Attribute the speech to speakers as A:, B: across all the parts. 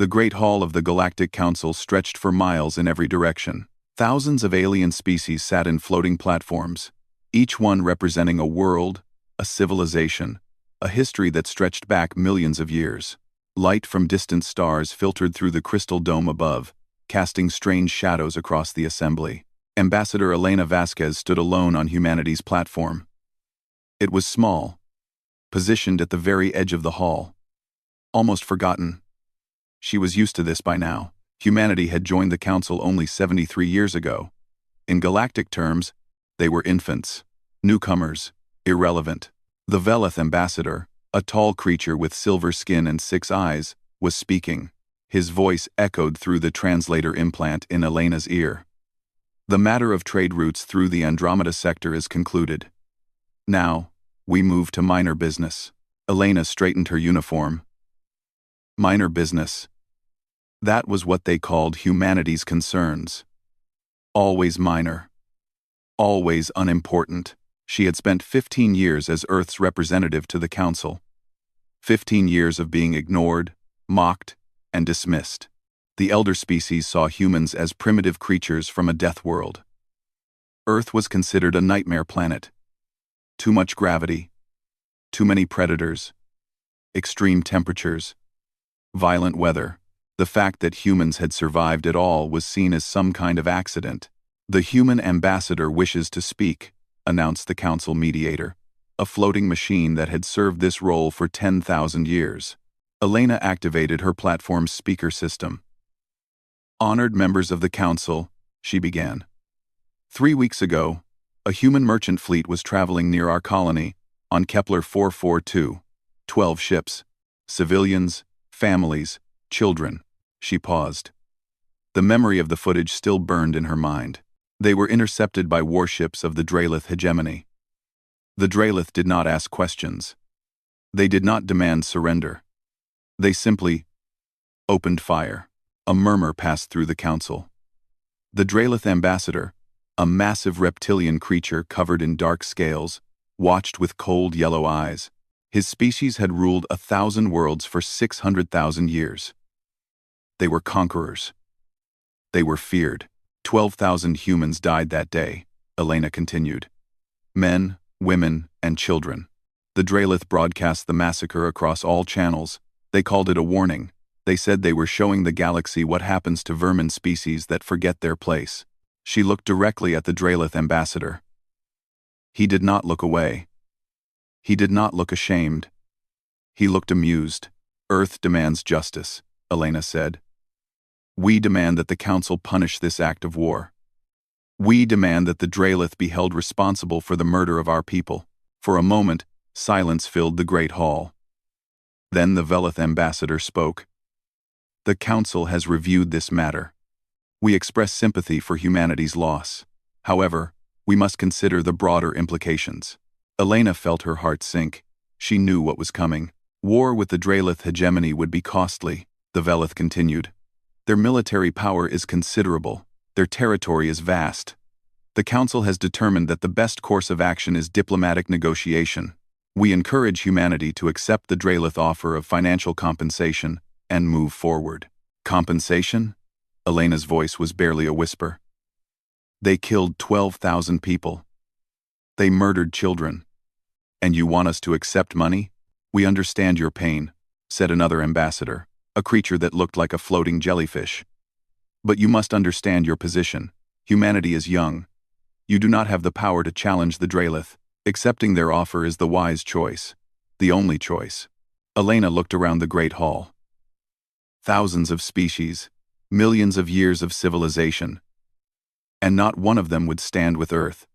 A: The Great Hall of the Galactic Council stretched for miles in every direction. Thousands of alien species sat in floating platforms, each one representing a world, a civilization, a history that stretched back millions of years. Light from distant stars filtered through the crystal dome above, casting strange shadows across the assembly. Ambassador Elena Vasquez stood alone on humanity's platform. It was small, positioned at the very edge of the hall. Almost forgotten. She was used to this by now. Humanity had joined the Council only 73 years ago. In galactic terms, they were infants, newcomers, irrelevant. The Velith ambassador, a tall creature with silver skin and 6 eyes, was speaking. His voice echoed through the translator implant in Elena's ear. The matter of trade routes through the Andromeda sector is concluded. Now, we move to minor business. Elena straightened her uniform. Minor business. That was what they called humanity's concerns. Always minor. Always unimportant. She had spent 15 years as Earth's representative to the Council. 15 years of being ignored, mocked, and dismissed. The elder species saw humans as primitive creatures from a death world. Earth was considered a nightmare planet. Too much gravity. Too many predators. Extreme temperatures. Violent weather. The fact that humans had survived at all was seen as some kind of accident. The human ambassador wishes to speak, announced the Council mediator, a floating machine that had served this role for 10,000 years. Elena activated her platform's speaker system. Honored members of the Council, she began. 3 weeks ago, a human merchant fleet was traveling near our colony, on Kepler 442. 12 ships. Civilians, families, children. She paused. The memory of the footage still burned in her mind. They were intercepted by warships of the Draelith hegemony. The Draelith did not ask questions. They did not demand surrender. They simply opened fire. A murmur passed through the Council. The Draelith ambassador, a massive reptilian creature covered in dark scales, watched with cold yellow eyes. His species had ruled 1,000 worlds for 600,000 years. They were conquerors. They were feared. 12,000 humans died that day, Elena continued. Men, women, and children. The Draelith broadcast the massacre across all channels. They called it a warning. They said they were showing the galaxy what happens to vermin species that forget their place. She looked directly at the Draelith ambassador. He did not look away. He did not look ashamed. He looked amused. Earth demands justice, Elena said. We demand that the Council punish this act of war. We demand that the Draelith be held responsible for the murder of our people. For a moment, silence filled the Great Hall. Then the Velith ambassador spoke. The Council has reviewed this matter. We express sympathy for humanity's loss. However, we must consider the broader implications. Elena felt her heart sink. She knew what was coming. War with the Draelith hegemony would be costly, the Velith continued. Their military power is considerable. Their territory is vast. The Council has determined that the best course of action is diplomatic negotiation. We encourage humanity to accept the Draelith offer of financial compensation and move forward. Compensation? Elena's voice was barely a whisper. They killed 12,000 people. They murdered children. And you want us to accept money? We understand your pain, said another ambassador, a creature that looked like a floating jellyfish. But you must understand your position. Humanity is young. You do not have the power to challenge the Draelith. Accepting their offer is the wise choice. The only choice. Elena looked around the Great Hall. Thousands of species, millions of years of civilization. And not one of them would stand with Earth.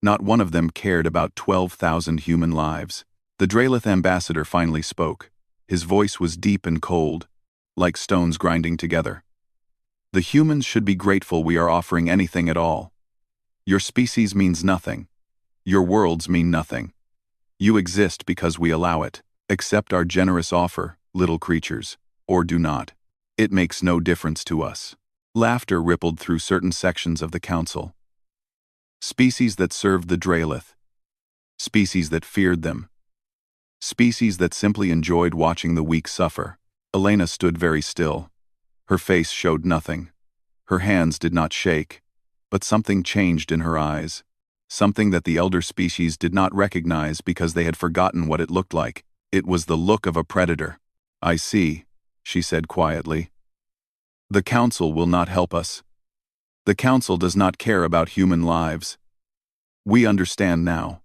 A: Not one of them cared about 12,000 human lives. The Draelith ambassador finally spoke. His voice was deep and cold, like stones grinding together. The humans should be grateful we are offering anything at all. Your species means nothing. Your worlds mean nothing. You exist because we allow it. Accept our generous offer, little creatures, or do not. It makes no difference to us. Laughter rippled through certain sections of the Council. Species that served the Draelith. Species that feared them. Species that simply enjoyed watching the weak suffer. Elena stood very still. Her face showed nothing. Her hands did not shake, but something changed in her eyes. Something that the elder species did not recognize because they had forgotten what it looked like. It was the look of a predator. "I see," she said quietly. "The Council will not help us. The Council does not care about human lives. We understand now.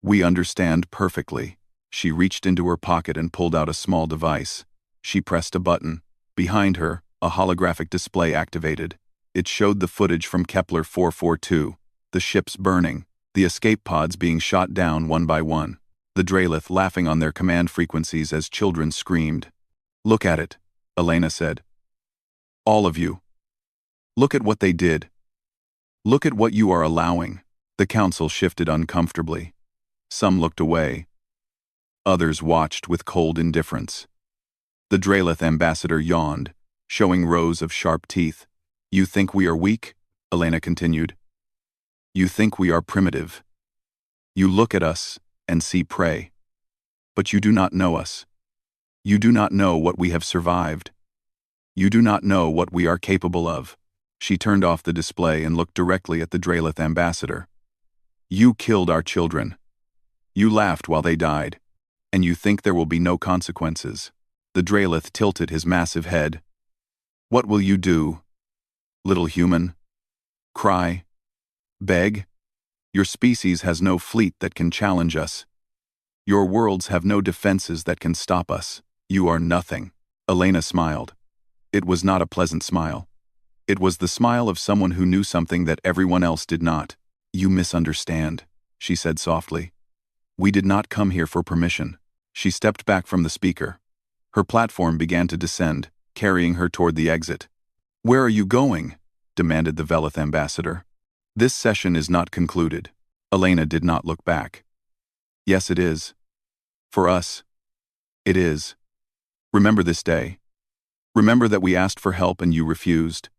A: We understand perfectly." She reached into her pocket and pulled out a small device. She pressed a button. Behind her, a holographic display activated. It showed the footage from Kepler 442, the ships burning, the escape pods being shot down one by one, the Dralith laughing on their command frequencies as children screamed. "Look at it," Elena said. "All of you. Look at what they did. Look at what you are allowing." The Council shifted uncomfortably. Some looked away. Others watched with cold indifference. The Dralith ambassador yawned, showing rows of sharp teeth. "You think we are weak?" Elena continued. "You think we are primitive. You look at us and see prey. But you do not know us. You do not know what we have survived. You do not know what we are capable of." She turned off the display and looked directly at the Dralith ambassador. "You killed our children. You laughed while they died. And you think there will be no consequences." The Dralith tilted his massive head. "What will you do, little human? Cry? Beg? Your species has no fleet that can challenge us. Your worlds have no defenses that can stop us. You are nothing." Elena smiled. It was not a pleasant smile. It was the smile of someone who knew something that everyone else did not. "You misunderstand," she said softly. "We did not come here for permission." She stepped back from the speaker. Her platform began to descend, carrying her toward the exit. "Where are you going?" demanded the Velith ambassador. "This session is not concluded." Elena did not look back. "Yes, it is. For us, it is. Remember this day. Remember that we asked for help and you refused.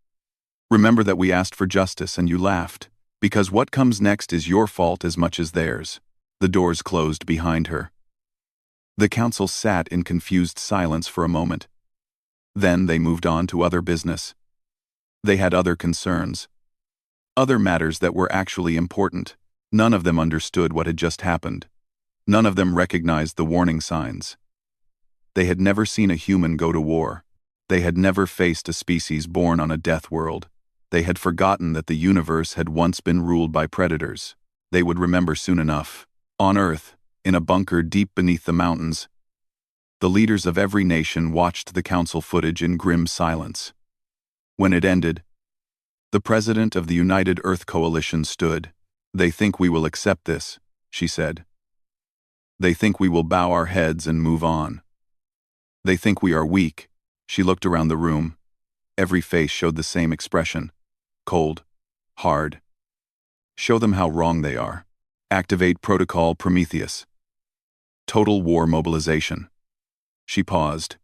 A: Remember that we asked for justice and you laughed, because what comes next is your fault as much as theirs." The doors closed behind her. The Council sat in confused silence for a moment. Then they moved on to other business. They had other concerns. Other matters that were actually important. None of them understood what had just happened. None of them recognized the warning signs. They had never seen a human go to war. They had never faced a species born on a death world. They had forgotten that the universe had once been ruled by predators. They would remember soon enough. On Earth, in a bunker deep beneath the mountains, the leaders of every nation watched the Council footage in grim silence. When it ended, the president of the United Earth Coalition stood. "They think we will accept this," she said. "They think we will bow our heads and move on. They think we are weak." She looked around the room. Every face showed the same expression. Cold. Hard. "Show them how wrong they are. Activate Protocol Prometheus. Total war mobilization." She paused.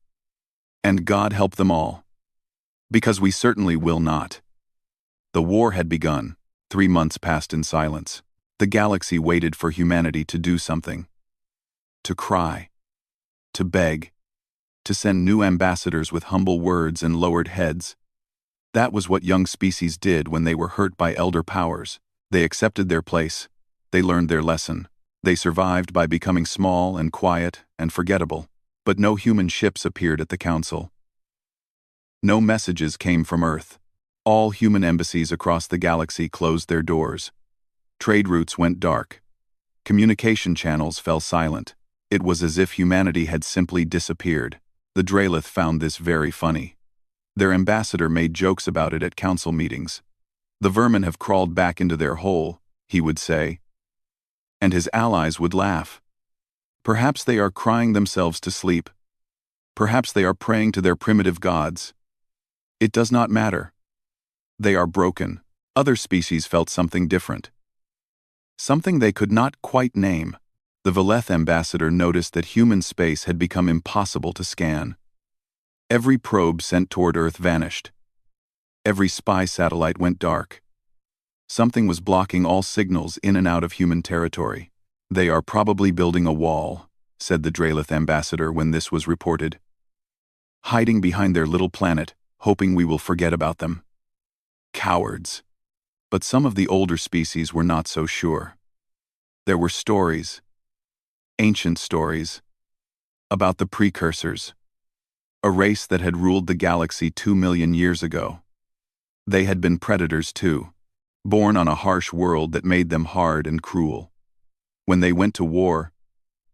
A: "And God help them all. Because we certainly will not." The war had begun. 3 months passed in silence. The galaxy waited for humanity to do something. To cry. To beg. To send new ambassadors with humble words and lowered heads. That was what young species did when they were hurt by elder powers. They accepted their place. They learned their lesson. They survived by becoming small and quiet and forgettable. But no human ships appeared at the Council. No messages came from Earth. All human embassies across the galaxy closed their doors. Trade routes went dark. Communication channels fell silent. It was as if humanity had simply disappeared. The Dralith found this very funny. Their ambassador made jokes about it at council meetings. "The vermin have crawled back into their hole," he would say. And his allies would laugh. "Perhaps they are crying themselves to sleep. Perhaps they are praying to their primitive gods. It does not matter. They are broken." Other species felt something different. Something they could not quite name. The Velith ambassador noticed that human space had become impossible to scan. Every probe sent toward Earth vanished. Every spy satellite went dark. Something was blocking all signals in and out of human territory. "They are probably building a wall," said the Dralith ambassador when this was reported. hiding behind their little planet, hoping we will forget about them. Cowards. But some of the older species were not so sure. There were stories, ancient stories, about the precursors, a race that had ruled the galaxy 2 million years ago. They had been predators too, born on a harsh world that made them hard and cruel. When they went to war,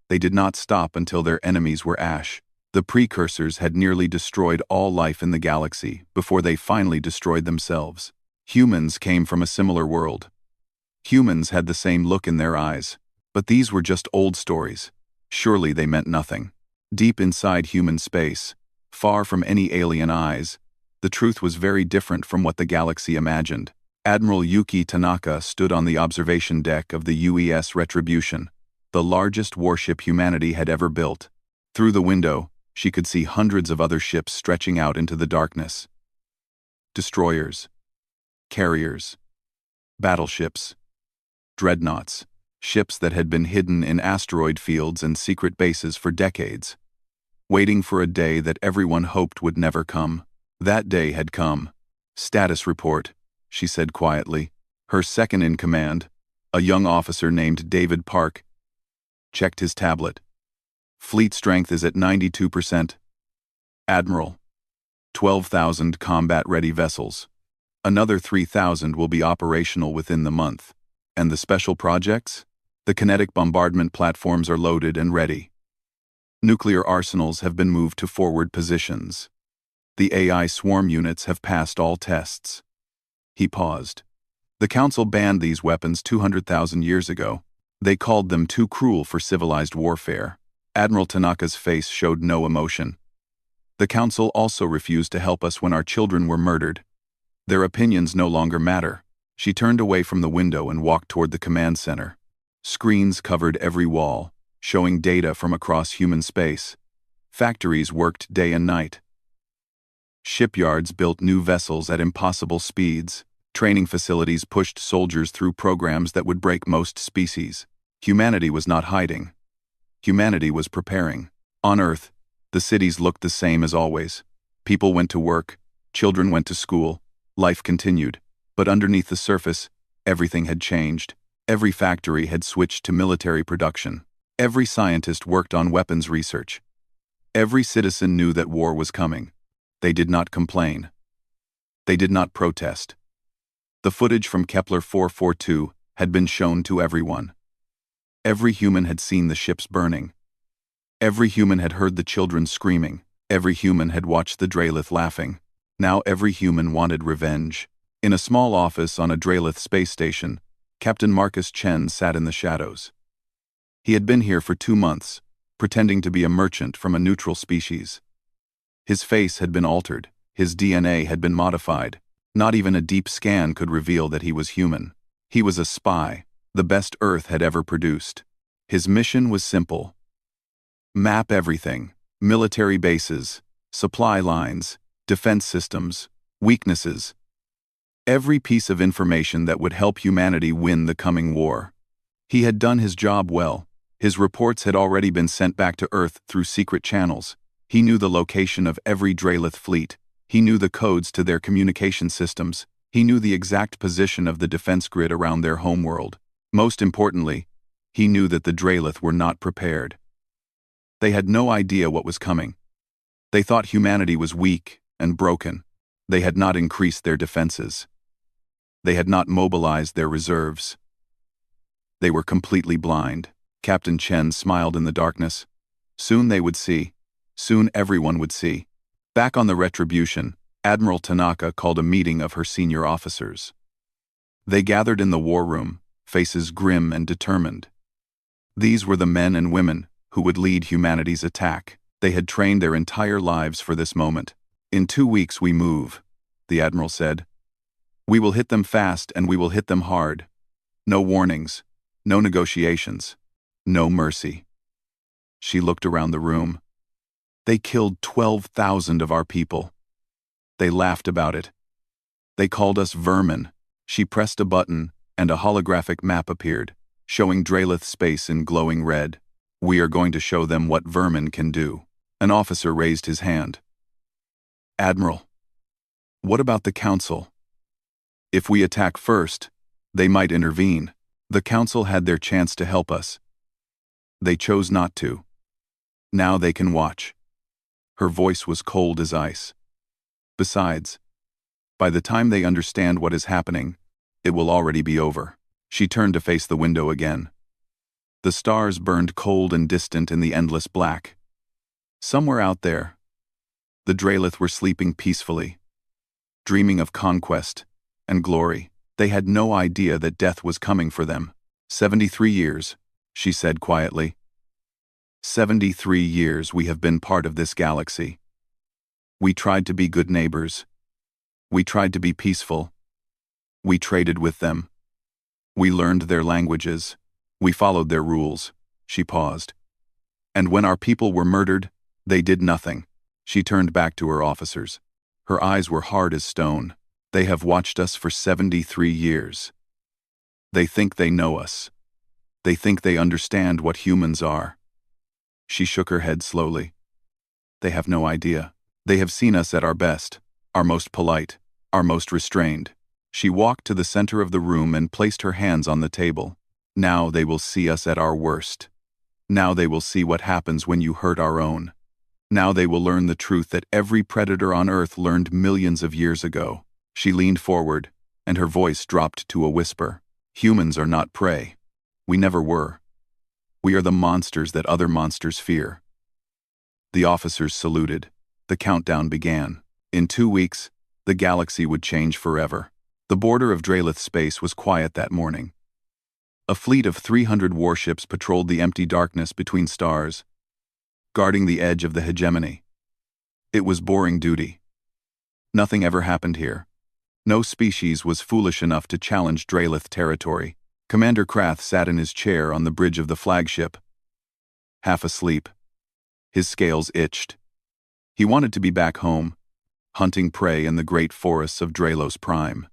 A: they did not stop until their enemies were ash. The precursors had nearly destroyed all life in the galaxy before they finally destroyed themselves. Humans came from a similar world. Humans had the same look in their eyes, but these were just old stories. Surely they meant nothing. Deep inside human space, far from any alien eyes, the truth was very different from what the galaxy imagined. Admiral Yuki Tanaka stood on the observation deck of the UES Retribution, the largest warship humanity had ever built. Through the window, she could see hundreds of other ships stretching out into the darkness. Destroyers, carriers, battleships, dreadnoughts, ships that had been hidden in asteroid fields and secret bases for decades, waiting for a day that everyone hoped would never come. That day had come. "Status report," she said quietly. Her second-in-command, a young officer named David Park, checked his tablet. "Fleet strength is at 92%. Admiral, 12,000 combat-ready vessels. Another 3,000 will be operational within the month. And the special projects? The kinetic bombardment platforms are loaded and ready. Nuclear arsenals have been moved to forward positions. The AI swarm units have passed all tests." He paused. "The Council banned these weapons 200,000 years ago. They called them too cruel for civilized warfare." Admiral Tanaka's face showed no emotion. "The Council also refused to help us when our children were murdered. Their opinions no longer matter." She turned away from the window and walked toward the command center. Screens covered every wall, showing data from across human space. Factories worked day and night. Shipyards built new vessels at impossible speeds. Training facilities pushed soldiers through programs that would break most species. Humanity was not hiding. Humanity was preparing. On Earth, the cities looked the same as always. People went to work, children went to school, life continued. But underneath the surface, everything had changed. Every factory had switched to military production. Every scientist worked on weapons research. Every citizen knew that war was coming. They did not complain. They did not protest. The footage from Kepler 442 had been shown to everyone. Every human had seen the ships burning. Every human had heard the children screaming. Every human had watched the Draelith laughing. Now every human wanted revenge. In a small office on a Draelith space station, Captain Marcus Chen sat in the shadows. He had been here for 2 months, pretending to be a merchant from a neutral species. His face had been altered, his DNA had been modified. Not even a deep scan could reveal that he was human. He was a spy, the best Earth had ever produced. His mission was simple. Map everything: military bases, supply lines, defense systems, weaknesses. Every piece of information that would help humanity win the coming war. He had done his job well. His reports had already been sent back to Earth through secret channels. He knew the location of every Draelith fleet. He knew the codes to their communication systems. He knew the exact position of the defense grid around their homeworld. Most importantly, he knew that the Draelith were not prepared. They had no idea what was coming. They thought humanity was weak and broken. They had not increased their defenses. They had not mobilized their reserves. They were completely blind. Captain Chen smiled in the darkness. Soon they would see. Soon everyone would see. Back on the Retribution, Admiral Tanaka called a meeting of her senior officers. They gathered in the war room, faces grim and determined. These were the men and women who would lead humanity's attack. They had trained their entire lives for this moment. "In 2 weeks we move," the Admiral said. "We will hit them fast and we will hit them hard. No warnings, no negotiations, no mercy." She looked around the room. "They killed 12,000 of our people. They laughed about it. They called us vermin." She pressed a button and a holographic map appeared, showing Draelith space in glowing red. "We are going to show them what vermin can do." An officer raised his hand. Admiral, what about the Council? If we attack first, they might intervene. The Council had their chance to help us. They chose not to. Now they can watch. Her voice was cold as ice. Besides, by the time they understand what is happening, it will already be over. She turned to face the window again. The stars burned cold and distant in the endless black. Somewhere out there, the Draelith were sleeping peacefully, dreaming of conquest and glory. They had no idea that death was coming for them. 73 years, she said quietly. 73 years we have been part of this galaxy. We tried to be good neighbors. We tried to be peaceful. We traded with them. We learned their languages. We followed their rules. She paused. And when our people were murdered, they did nothing. She turned back to her officers. Her eyes were hard as stone. They have watched us for 73 years. They think they know us. They think they understand what humans are. She shook her head slowly. They have no idea. They have seen us at our best, our most polite, our most restrained. She walked to the center of the room and placed her hands on the table. Now they will see us at our worst. Now they will see what happens when you hurt our own. Now they will learn the truth that every predator on Earth learned millions of years ago. She leaned forward, and her voice dropped to a whisper. Humans are not prey. We never were. We are the monsters that other monsters fear. The officers saluted. The countdown began. In 2 weeks, the galaxy would change forever. The border of Draelith space was quiet that morning. A fleet of 300 warships patrolled the empty darkness between stars, guarding the edge of the hegemony. It was boring duty. Nothing ever happened here. No species was foolish enough to challenge Draelith territory. Commander Krath sat in his chair on the bridge of the flagship, half asleep. His scales itched. He wanted to be back home, hunting prey in the great forests of Draelos Prime.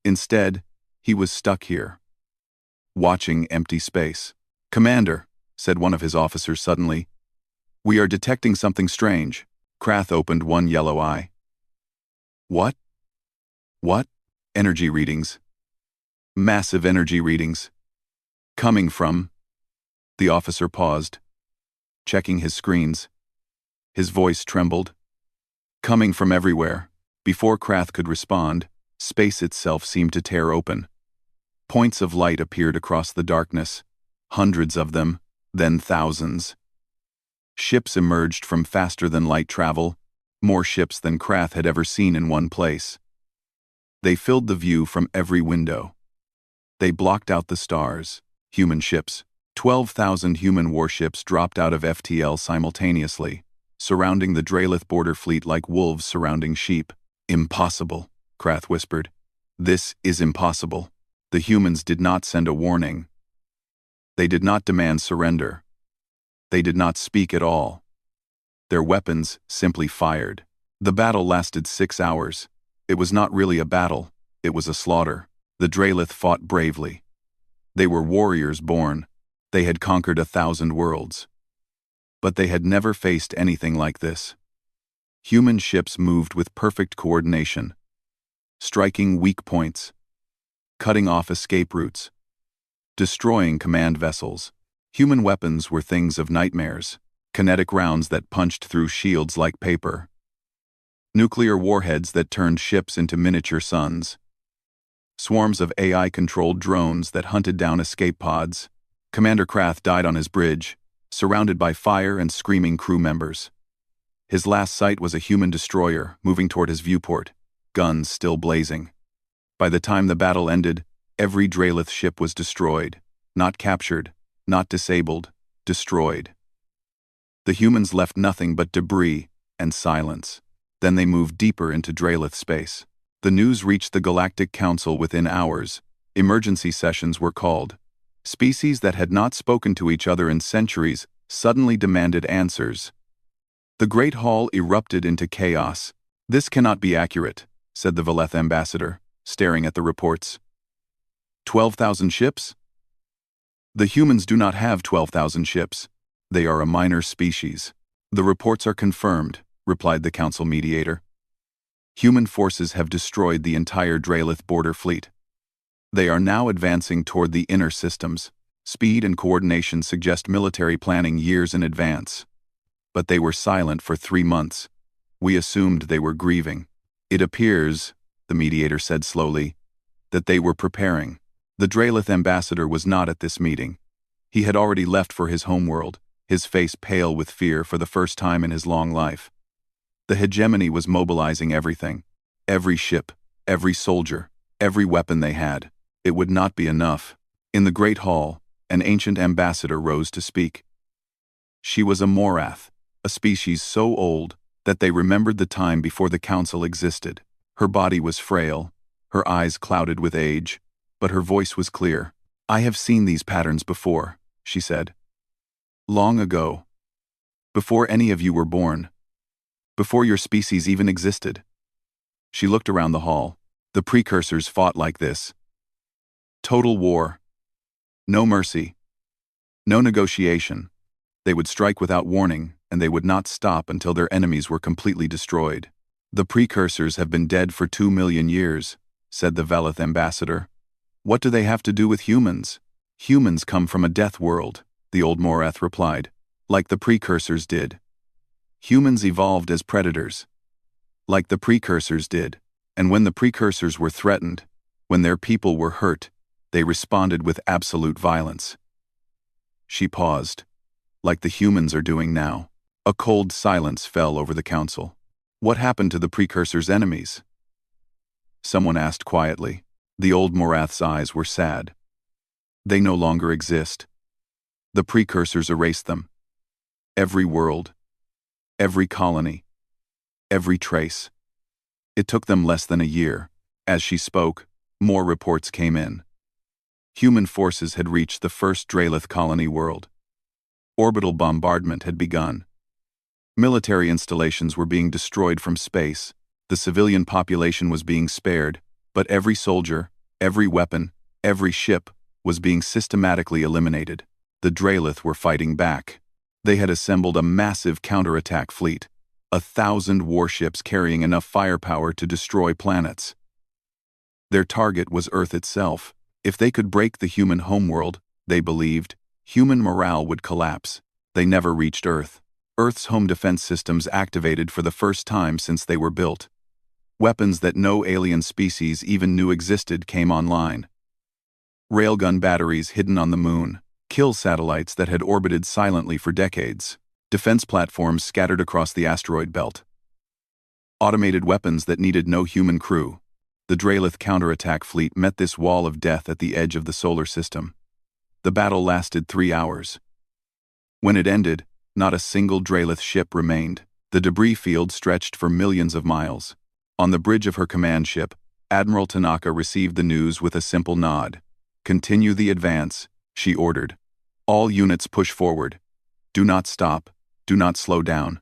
A: Instead, he was stuck here, watching empty space. "Commander," said one of his officers suddenly, "we are detecting something strange." Krath opened one yellow eye. "What? What?" "Energy readings. Massive energy readings. Coming from..." The officer paused, checking his screens. His voice trembled. "Coming from everywhere." Before Krath could respond, space itself seemed to tear open. Points of light appeared across the darkness, hundreds of them, then thousands. Ships emerged from faster-than-light travel, more ships than Krath had ever seen in one place. They filled the view from every window. They blocked out the stars. Human ships. 12,000 human warships dropped out of FTL simultaneously, surrounding the Draelith border fleet like wolves surrounding sheep. "Impossible," Krath whispered. "This is impossible." The humans did not send a warning. They did not demand surrender. They did not speak at all. Their weapons simply fired. The battle lasted 6 hours. It was not really a battle, it was a slaughter. The Draelith fought bravely. They were warriors born. They had conquered 1,000 worlds. But they had never faced anything like this. Human ships moved with perfect coordination, striking weak points, cutting off escape routes, destroying command vessels. Human weapons were things of nightmares, kinetic rounds that punched through shields like paper, nuclear warheads that turned ships into miniature suns, swarms of AI-controlled drones that hunted down escape pods. Commander Krath died on his bridge, surrounded by fire and screaming crew members. His last sight was a human destroyer moving toward his viewport, guns still blazing. By the time the battle ended, every Draelith ship was destroyed, not captured, not disabled, destroyed. The humans left nothing but debris and silence. Then they moved deeper into Draelith space. The news reached the Galactic Council within hours. Emergency sessions were called. Species that had not spoken to each other in centuries suddenly demanded answers. The Great Hall erupted into chaos. "This cannot be accurate," said the Veleth ambassador, staring at the reports. 12,000 ships? The humans do not have 12,000 ships. They are a minor species. The reports are confirmed. replied the Council mediator. Human forces have destroyed the entire Draelith border fleet. They are now advancing toward the inner systems. Speed and coordination suggest military planning years in advance. But they were silent for 3 months. We assumed they were grieving. It appears, the mediator said slowly, that they were preparing. The Draelith ambassador was not at this meeting. He had already left for his homeworld, his face pale with fear for the first time in his long life. The hegemony was mobilizing everything. Every ship, every soldier, every weapon they had. It would not be enough. In the Great Hall, an ancient ambassador rose to speak. She was a Morath, a species so old that they remembered the time before the Council existed. Her body was frail, her eyes clouded with age, but her voice was clear. "I have seen these patterns before," she said. "Long ago. Before any of you were born. Before your species even existed." She looked around the hall. The precursors fought like this. Total war. No mercy. No negotiation. They would strike without warning, and they would not stop until their enemies were completely destroyed. "The precursors have been dead for 2 million years, said the Velith ambassador. "What do they have to do with humans? Humans come from a death world," the old Morath replied, "like the precursors did. Humans evolved as predators, like the precursors did, and when the precursors were threatened, when their people were hurt, they responded with absolute violence." She paused, like the humans are doing now. A cold silence fell over the council. "What happened to the precursors' enemies?" Someone asked quietly. The old Morath's eyes were sad. "They no longer exist. The precursors erased them. Every world, every colony, every trace. It took them less than a year." As she spoke, more reports came in. Human forces had reached the first Draelith colony world. Orbital bombardment had begun. Military installations were being destroyed from space. The civilian population was being spared, but every soldier, every weapon, every ship was being systematically eliminated. The Draelith were fighting back. They had assembled a massive counterattack fleet, 1,000 warships carrying enough firepower to destroy planets. Their target was Earth itself. If they could break the human homeworld, they believed, human morale would collapse. They never reached Earth. Earth's home defense systems activated for the first time since they were built. Weapons that no alien species even knew existed came online. Railgun batteries hidden on the moon, kill satellites that had orbited silently for decades, defense platforms scattered across the asteroid belt. Automated weapons that needed no human crew. The Draelith counterattack fleet met this wall of death at the edge of the solar system. The battle lasted 3 hours. When it ended, not a single Draelith ship remained. The debris field stretched for millions of miles. On the bridge of her command ship, Admiral Tanaka received the news with a simple nod. "Continue the advance," she ordered. "All units push forward. Do not stop. Do not slow down."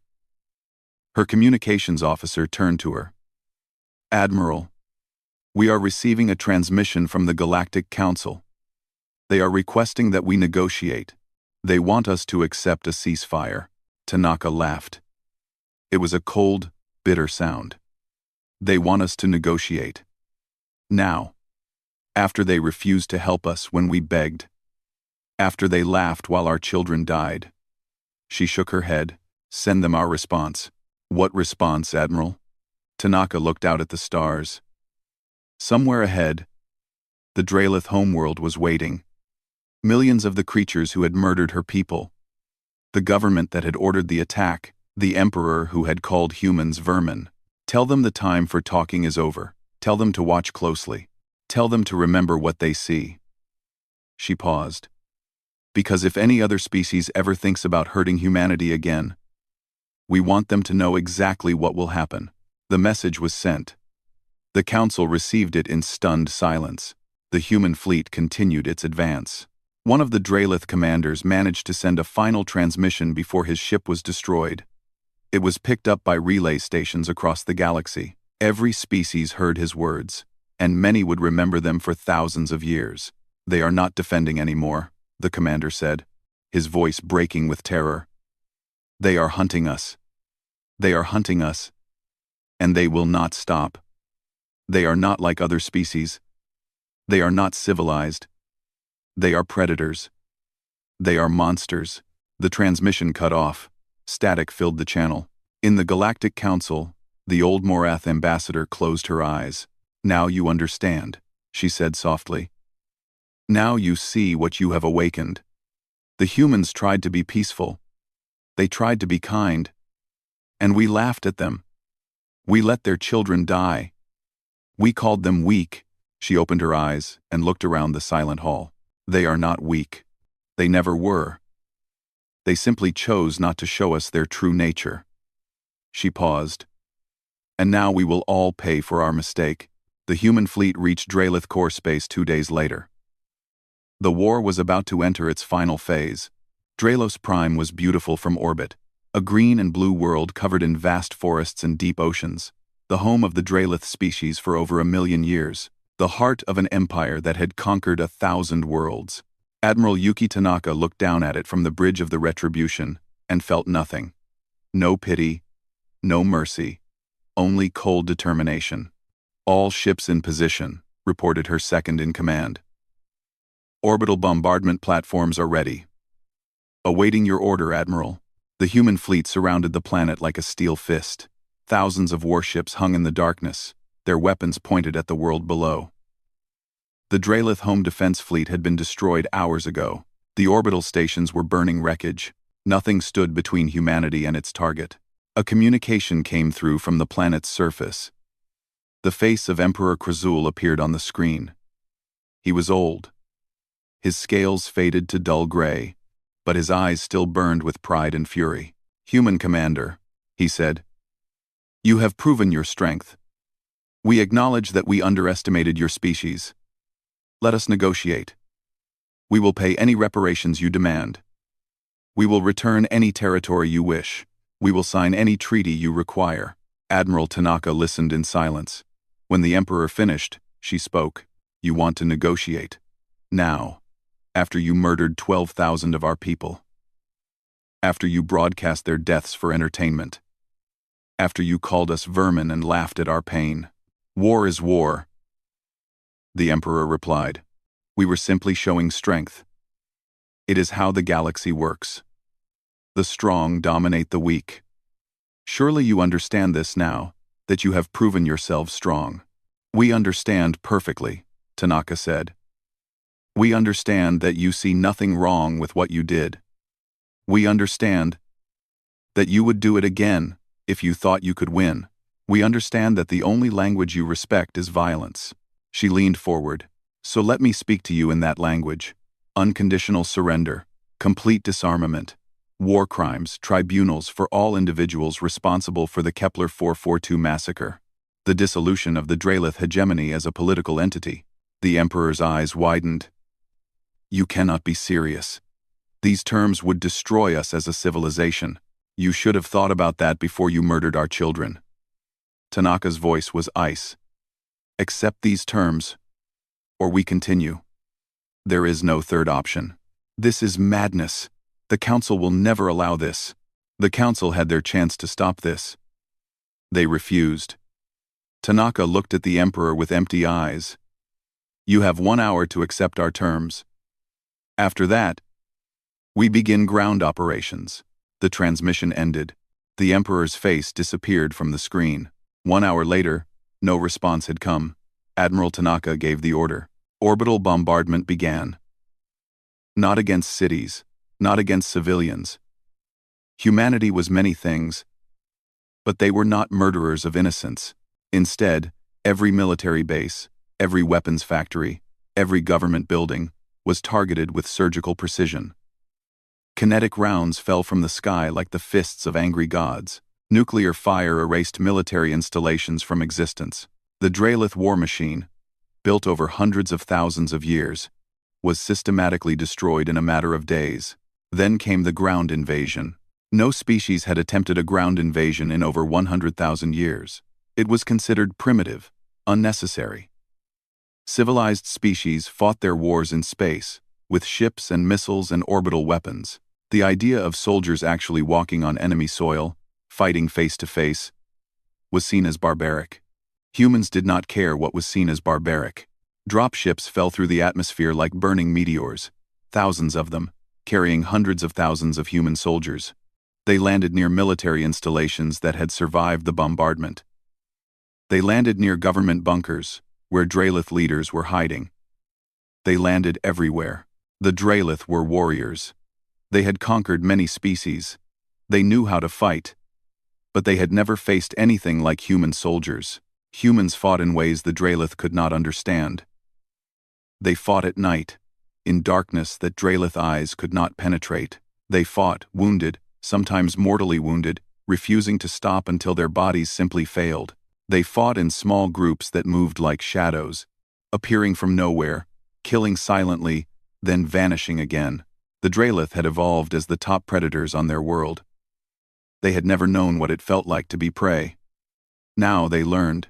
A: Her communications officer turned to her. "Admiral, we are receiving a transmission from the Galactic Council. They are requesting that we negotiate. They want us to accept a ceasefire." Tanaka laughed. It was a cold, bitter sound. "They want us to negotiate. Now. After they refused to help us when we begged. After they laughed while our children died." She shook her head. "Send them our response." "What response, Admiral?" Tanaka looked out at the stars. Somewhere ahead, the Draelith homeworld was waiting. Millions of the creatures who had murdered her people. The government that had ordered the attack. The Emperor who had called humans vermin. Tell them the time for talking is over. Tell them to watch closely. Tell them to remember what they see. She paused. "Because if any other species ever thinks about hurting humanity again, we want them to know exactly what will happen." The message was sent. The Council received it in stunned silence. The human fleet continued its advance. One of the Draelith commanders managed to send a final transmission before his ship was destroyed. It was picked up by relay stations across the galaxy. Every species heard his words, and many would remember them for thousands of years. "They are not defending anymore," the commander said, his voice breaking with terror. "They are hunting us. They are hunting us, and they will not stop. They are not like other species. They are not civilized. They are predators. They are monsters. The transmission cut off. Static filled the channel. In the Galactic Council, the old Morath ambassador closed her eyes. "Now you understand," she said softly. "Now you see what you have awakened. The humans tried to be peaceful. They tried to be kind. And we laughed at them. We let their children die. We called them weak." She opened her eyes and looked around the silent hall. "They are not weak. They never were. They simply chose not to show us their true nature." She paused. "And now we will all pay for our mistake." The human fleet reached Dralith core space 2 days later. The war was about to enter its final phase. Dralos Prime was beautiful from orbit, a green and blue world covered in vast forests and deep oceans, the home of the Dralith species for over 1,000,000 years, the heart of an empire that had conquered 1,000 worlds. Admiral Yuki Tanaka looked down at it from the bridge of the Retribution and felt nothing. No pity, no mercy, only cold determination. "All ships in position," reported her second-in-command. "Orbital bombardment platforms are ready." "Awaiting your order, Admiral." The human fleet surrounded the planet like a steel fist. Thousands of warships hung in the darkness, their weapons pointed at the world below. The Dralith home defense fleet had been destroyed hours ago. The orbital stations were burning wreckage. Nothing stood between humanity and its target. A communication came through from the planet's surface. The face of Emperor Krazul appeared on the screen. He was old. His scales faded to dull gray, but his eyes still burned with pride and fury. "Human Commander," he said, "you have proven your strength. We acknowledge that we underestimated your species. Let us negotiate. We will pay any reparations you demand. We will return any territory you wish. We will sign any treaty you require." Admiral Tanaka listened in silence. When the Emperor finished, she spoke. "You want to negotiate. Now. After you murdered 12,000 of our people. After you broadcast their deaths for entertainment. After you called us vermin and laughed at our pain. War is war." The Emperor replied. "We were simply showing strength. It is how the galaxy works. The strong dominate the weak. Surely you understand this now, that you have proven yourselves strong." "We understand perfectly," Tanaka said. "We understand that you see nothing wrong with what you did. We understand that you would do it again if you thought you could win. We understand that the only language you respect is violence." She leaned forward. "So let me speak to you in that language. Unconditional surrender, complete disarmament, war crimes, tribunals for all individuals responsible for the Kepler 442 massacre, the dissolution of the Dralith hegemony as a political entity." The Emperor's eyes widened. "You cannot be serious. These terms would destroy us as a civilization. You should have thought about that before you murdered our children." Tanaka's voice was ice. "Accept these terms, or we continue. There is no third option. This is madness. The Council will never allow this." The Council had their chance to stop this. They refused. Tanaka looked at the Emperor with empty eyes. "You have 1 hour to accept our terms. After that, we begin ground operations." The transmission ended. The Emperor's face disappeared from the screen. 1 hour later, no response had come. Admiral Tanaka gave the order. Orbital bombardment began. Not against cities, not against civilians. Humanity was many things, but they were not murderers of innocents. Instead, every military base, every weapons factory, every government building was targeted with surgical precision. Kinetic rounds fell from the sky like the fists of angry gods. Nuclear fire erased military installations from existence. The Dralith war machine, built over hundreds of thousands of years, was systematically destroyed in a matter of days. Then came the ground invasion. No species had attempted a ground invasion in over 100,000 years. It was considered primitive, unnecessary. Civilized species fought their wars in space, with ships and missiles and orbital weapons. The idea of soldiers actually walking on enemy soil fighting face to face, was seen as barbaric. Humans did not care what was seen as barbaric. Dropships fell through the atmosphere like burning meteors, thousands of them, carrying hundreds of thousands of human soldiers. They landed near military installations that had survived the bombardment. They landed near government bunkers, where Dralith leaders were hiding. They landed everywhere. The Dralith were warriors. They had conquered many species. They knew how to fight. But they had never faced anything like human soldiers. Humans fought in ways the Dralith could not understand. They fought at night, in darkness that Dralith eyes could not penetrate. They fought, wounded, sometimes mortally wounded, refusing to stop until their bodies simply failed. They fought in small groups that moved like shadows, appearing from nowhere, killing silently, then vanishing again. The Dralith had evolved as the top predators on their world. They had never known what it felt like to be prey. Now they learned.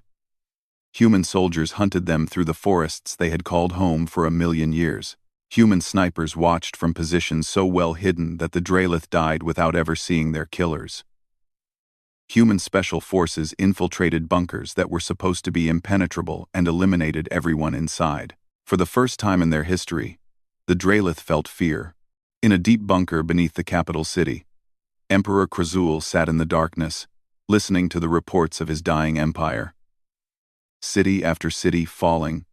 A: Human soldiers hunted them through the forests they had called home for 1,000,000 years. Human snipers watched from positions so well hidden that the Dralith died without ever seeing their killers. Human special forces infiltrated bunkers that were supposed to be impenetrable and eliminated everyone inside. For the first time in their history, the Dralith felt fear. In a deep bunker beneath the capital city, Emperor Krazul sat in the darkness, listening to the reports of his dying empire. City after city falling,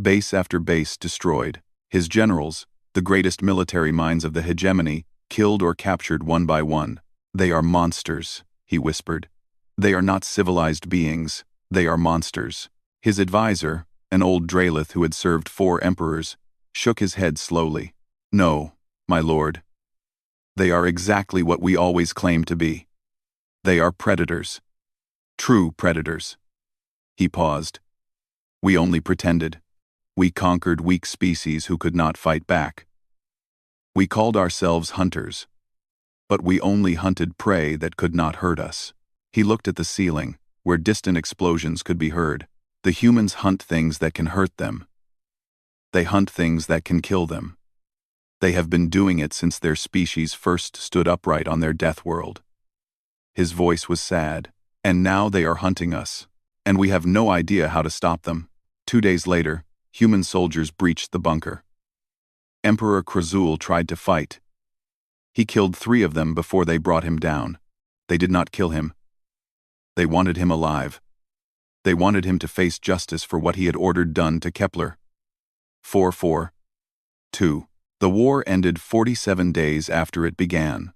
A: base after base destroyed. His generals, the greatest military minds of the hegemony, killed or captured one by one. They are monsters, he whispered. They are not civilized beings, they are monsters. His advisor, an old Dralith who had served 4 emperors, shook his head slowly. No, my lord. They are exactly what we always claimed to be. They are predators. True predators. He paused. We only pretended. We conquered weak species who could not fight back. We called ourselves hunters. But we only hunted prey that could not hurt us. He looked at the ceiling, where distant explosions could be heard. The humans hunt things that can hurt them. They hunt things that can kill them. They have been doing it since their species first stood upright on their death world. His voice was sad. And now they are hunting us. And we have no idea how to stop them. 2 days later, human soldiers breached the bunker. Emperor Krazul tried to fight. He killed 3 of them before they brought him down. They did not kill him. They wanted him alive. They wanted him to face justice for what he had ordered done to Kepler. 442. The war ended 47 days after it began.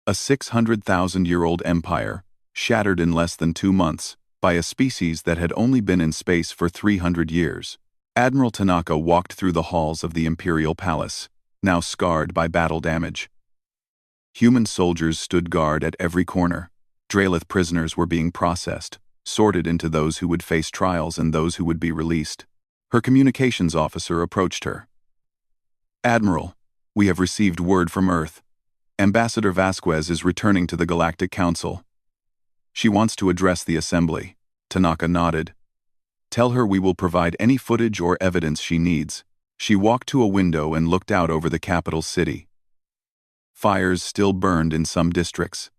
A: A 600,000-year-old empire, shattered in less than 2 months, by a species that had only been in space for 300 years. Admiral Tanaka walked through the halls of the Imperial Palace, now scarred by battle damage. Human soldiers stood guard at every corner. Dralith prisoners were being processed, sorted into those who would face trials and those who would be released. Her communications officer approached her. Admiral, we have received word from Earth. Ambassador Vasquez is returning to the Galactic Council. She wants to address the assembly. Tanaka nodded. Tell her we will provide any footage or evidence she needs. She walked to a window and looked out over the capital city. Fires still burned in some districts.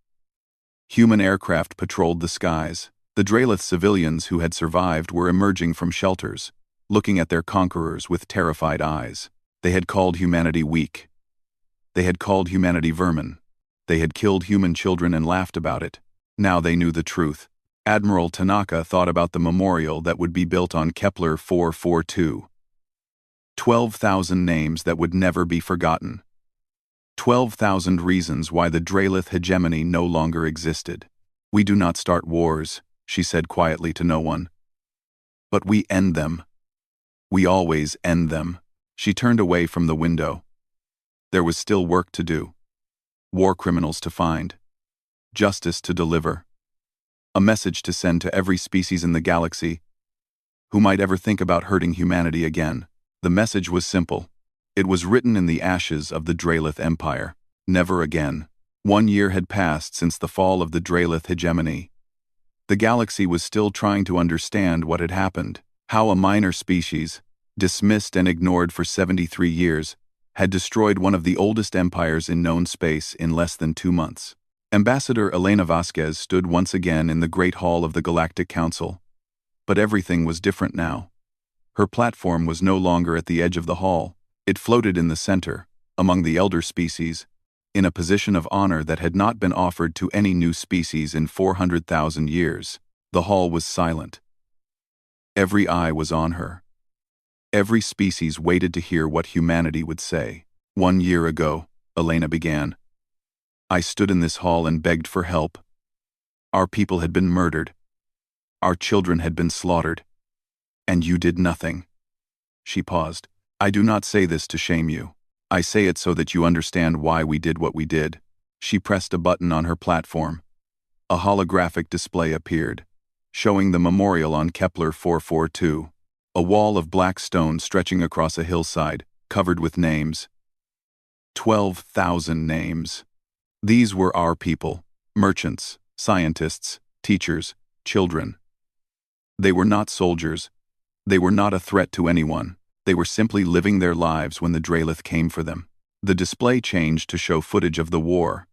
A: Human aircraft patrolled the skies. The Dralith civilians who had survived were emerging from shelters, looking at their conquerors with terrified eyes. They had called humanity weak. They had called humanity vermin. They had killed human children and laughed about it. Now they knew the truth. Admiral Tanaka thought about the memorial that would be built on Kepler 442. 12,000 names that would never be forgotten. 12,000 reasons why the Dralith hegemony no longer existed. We do not start wars, she said quietly to no one. But we end them. We always end them. She turned away from the window. There was still work to do. War criminals to find. Justice to deliver. A message to send to every species in the galaxy who might ever think about hurting humanity again. The message was simple. It was written in the ashes of the Dralith Empire. Never again. 1 year had passed since the fall of the Dralith hegemony. The galaxy was still trying to understand what had happened. How a minor species, dismissed and ignored for 73 years, had destroyed one of the oldest empires in known space in less than 2 months. Ambassador Elena Vasquez stood once again in the Great Hall of the Galactic Council. But everything was different now. Her platform was no longer at the edge of the hall. It floated in the center, among the elder species, in a position of honor that had not been offered to any new species in 400,000 years. The hall was silent. Every eye was on her. Every species waited to hear what humanity would say. 1 year ago, Elena began, I stood in this hall and begged for help. Our people had been murdered. Our children had been slaughtered. And you did nothing. She paused. I do not say this to shame you. I say it so that you understand why we did what we did. She pressed a button on her platform. A holographic display appeared, showing the memorial on Kepler 442, a wall of black stone stretching across a hillside, covered with names. 12,000 names. These were our people, merchants, scientists, teachers, children. They were not soldiers. They were not a threat to anyone. They were simply living their lives when the Dralith came for them. The display changed to show footage of the war.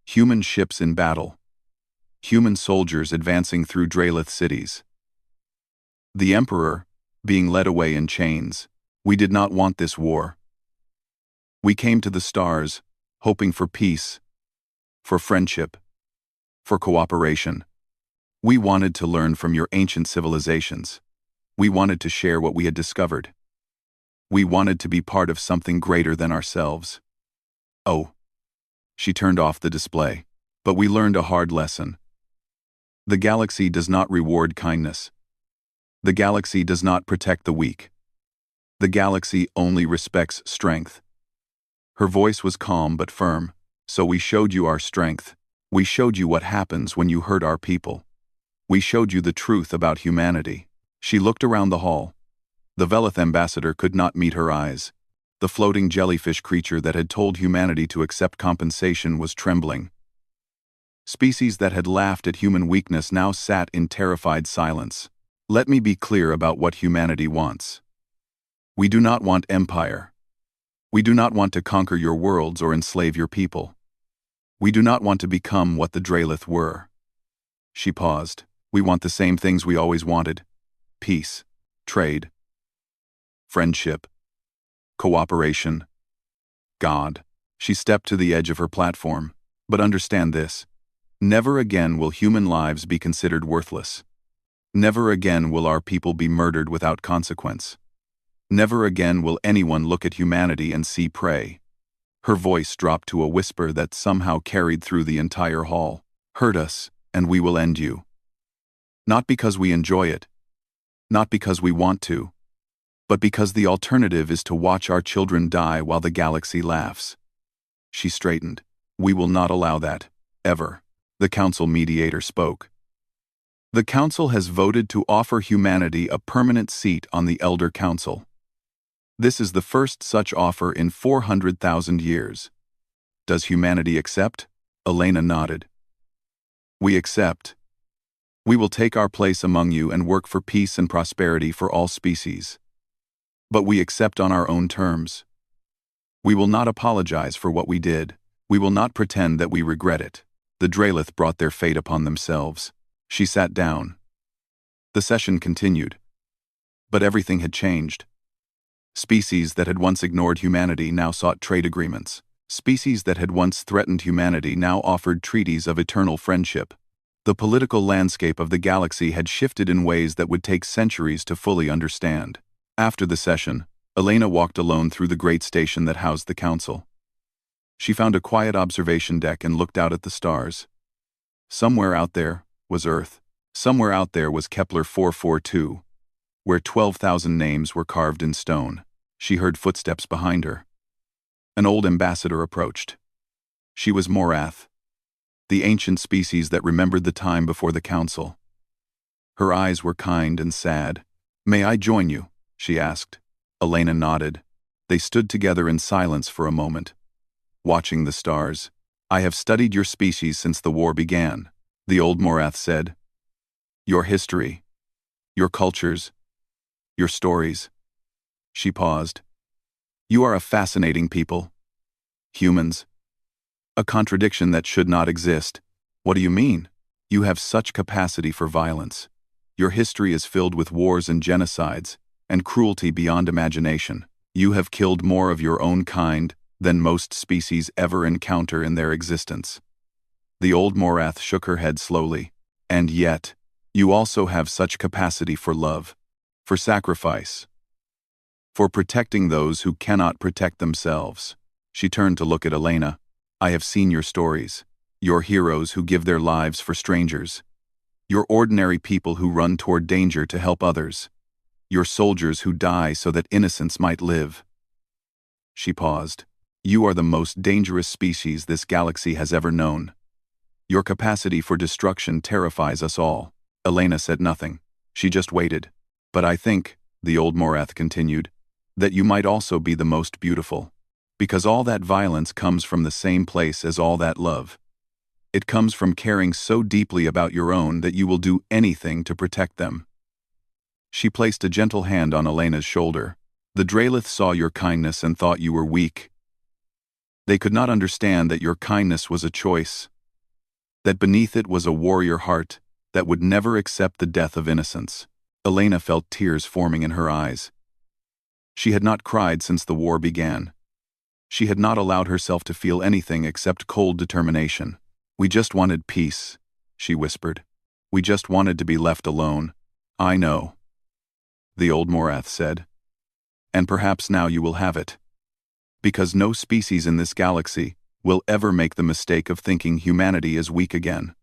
A: Human ships in battle. Human soldiers advancing through Dralith cities. The Emperor, being led away in chains. We did not want this war. We came to the stars, hoping for peace, for friendship, for cooperation. We wanted to learn from your ancient civilizations. We wanted to share what we had discovered. We wanted to be part of something greater than ourselves. Oh. She turned off the display. But we learned a hard lesson. The galaxy does not reward kindness. The galaxy does not protect the weak. The galaxy only respects strength. Her voice was calm but firm. So we showed you our strength. We showed you what happens when you hurt our people. We showed you the truth about humanity. She looked around the hall. The Velith ambassador could not meet her eyes. The floating jellyfish creature that had told humanity to accept compensation was trembling. Species that had laughed at human weakness now sat in terrified silence. Let me be clear about what humanity wants. We do not want empire. We do not want to conquer your worlds or enslave your people. We do not want to become what the Dralith were. She paused. We want the same things we always wanted. Peace, trade, friendship, cooperation, God. She stepped to the edge of her platform. But understand this. Never again will human lives be considered worthless. Never again will our people be murdered without consequence. Never again will anyone look at humanity and see prey. Her voice dropped to a whisper that somehow carried through the entire hall. Hurt us, and we will end you. Not because we enjoy it. Not because we want to. But because the alternative is to watch our children die while the galaxy laughs. She straightened. We will not allow that. Ever. The council mediator spoke. The council has voted to offer humanity a permanent seat on the Elder Council. This is the first such offer in 400,000 years. Does humanity accept? Elena nodded. We accept. We will take our place among you and work for peace and prosperity for all species. But we accept on our own terms. We will not apologize for what we did. We will not pretend that we regret it. The Dralith brought their fate upon themselves. She sat down. The session continued. But everything had changed. Species that had once ignored humanity now sought trade agreements. Species that had once threatened humanity now offered treaties of eternal friendship. The political landscape of the galaxy had shifted in ways that would take centuries to fully understand. After the session, Elena walked alone through the great station that housed the council. She found a quiet observation deck and looked out at the stars. Somewhere out there was Earth. Somewhere out there was Kepler 442, where 12,000 names were carved in stone. She heard footsteps behind her. An old ambassador approached. She was Morath, the ancient species that remembered the time before the council. Her eyes were kind and sad. May I join you? She asked. Elena nodded. They stood together in silence for a moment, watching the stars. I have studied your species since the war began, the old Morath said. Your history, your cultures, your stories. She paused. You are a fascinating people. Humans. A contradiction that should not exist. What do you mean? You have such capacity for violence. Your history is filled with wars and genocides, and cruelty beyond imagination. You have killed more of your own kind than most species ever encounter in their existence. The old Morath shook her head slowly. And yet, you also have such capacity for love, for sacrifice, for protecting those who cannot protect themselves. She turned to look at Elena. I have seen your stories, your heroes who give their lives for strangers, your ordinary people who run toward danger to help others, your soldiers who die so that innocence might live. She paused. You are the most dangerous species this galaxy has ever known. Your capacity for destruction terrifies us all. Elena said nothing. She just waited. But I think, the old Morath continued, that you might also be the most beautiful. Because all that violence comes from the same place as all that love. It comes from caring so deeply about your own that you will do anything to protect them. She placed a gentle hand on Elena's shoulder. The Draelith saw your kindness and thought you were weak. They could not understand that your kindness was a choice, that beneath it was a warrior heart that would never accept the death of innocence. Elena felt tears forming in her eyes. She had not cried since the war began. She had not allowed herself to feel anything except cold determination. We just wanted peace, she whispered. We just wanted to be left alone. I know, the old Morath said. And perhaps now you will have it. Because no species in this galaxy will ever make the mistake of thinking humanity is weak again.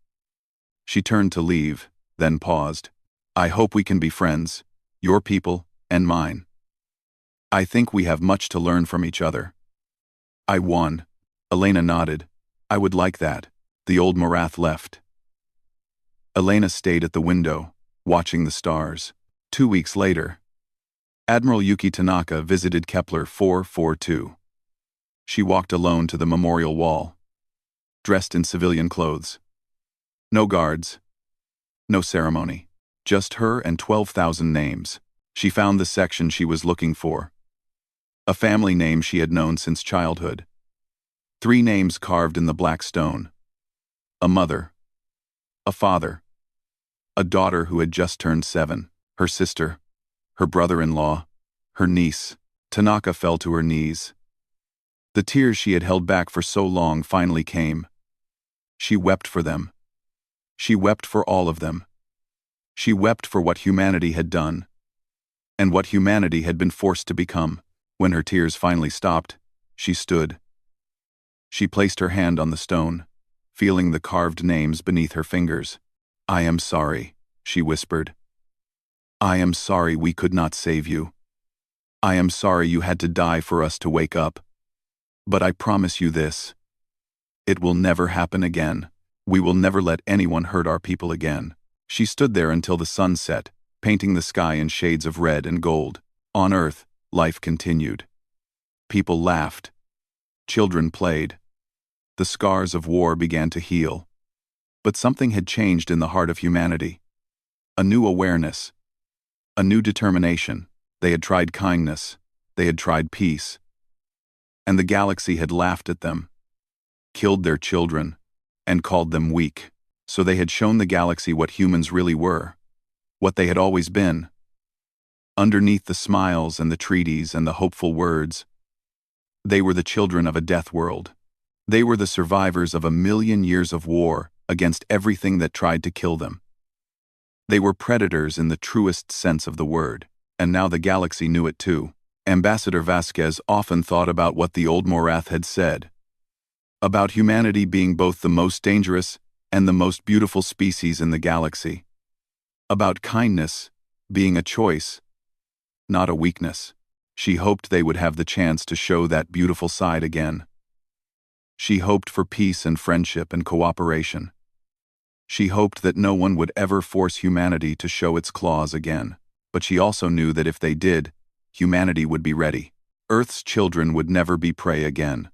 A: She turned to leave, then paused. I hope we can be friends, your people and mine. I think we have much to learn from each other. I won. Elena nodded. I would like that. The old Morath left. Elena stayed at the window, watching the stars. 2 weeks later, Admiral Yuki Tanaka visited Kepler 442. She walked alone to the memorial wall, dressed in civilian clothes. No guards, no ceremony, just her and 12,000 names. She found the section she was looking for. A family name she had known since childhood. 3 names carved in the black stone. A mother, a father, a daughter who had just turned 7, her sister, her brother-in-law, her niece. Tanaka fell to her knees. The tears she had held back for so long finally came. She wept for them. She wept for all of them. She wept for what humanity had done, and what humanity had been forced to become. When her tears finally stopped, she stood. She placed her hand on the stone, feeling the carved names beneath her fingers. I am sorry, she whispered. I am sorry we could not save you. I am sorry you had to die for us to wake up. But I promise you this. It will never happen again. We will never let anyone hurt our people again. She stood there until the sun set, painting the sky in shades of red and gold. On Earth, life continued. People laughed. Children played. The scars of war began to heal. But something had changed in the heart of humanity. A new awareness. A new determination. They had tried kindness. They had tried peace. And the galaxy had laughed at them, killed their children, and called them weak. So they had shown the galaxy what humans really were, what they had always been. Underneath the smiles and the treaties and the hopeful words, they were the children of a death world. They were the survivors of 1,000,000 years of war against everything that tried to kill them. They were predators in the truest sense of the word, and now the galaxy knew it too. Ambassador Vasquez often thought about what the old Morath had said, about humanity being both the most dangerous and the most beautiful species in the galaxy, about kindness being a choice, not a weakness. She hoped they would have the chance to show that beautiful side again. She hoped for peace and friendship and cooperation. She hoped that no one would ever force humanity to show its claws again. But she also knew that if they did, humanity would be ready. Earth's children would never be prey again.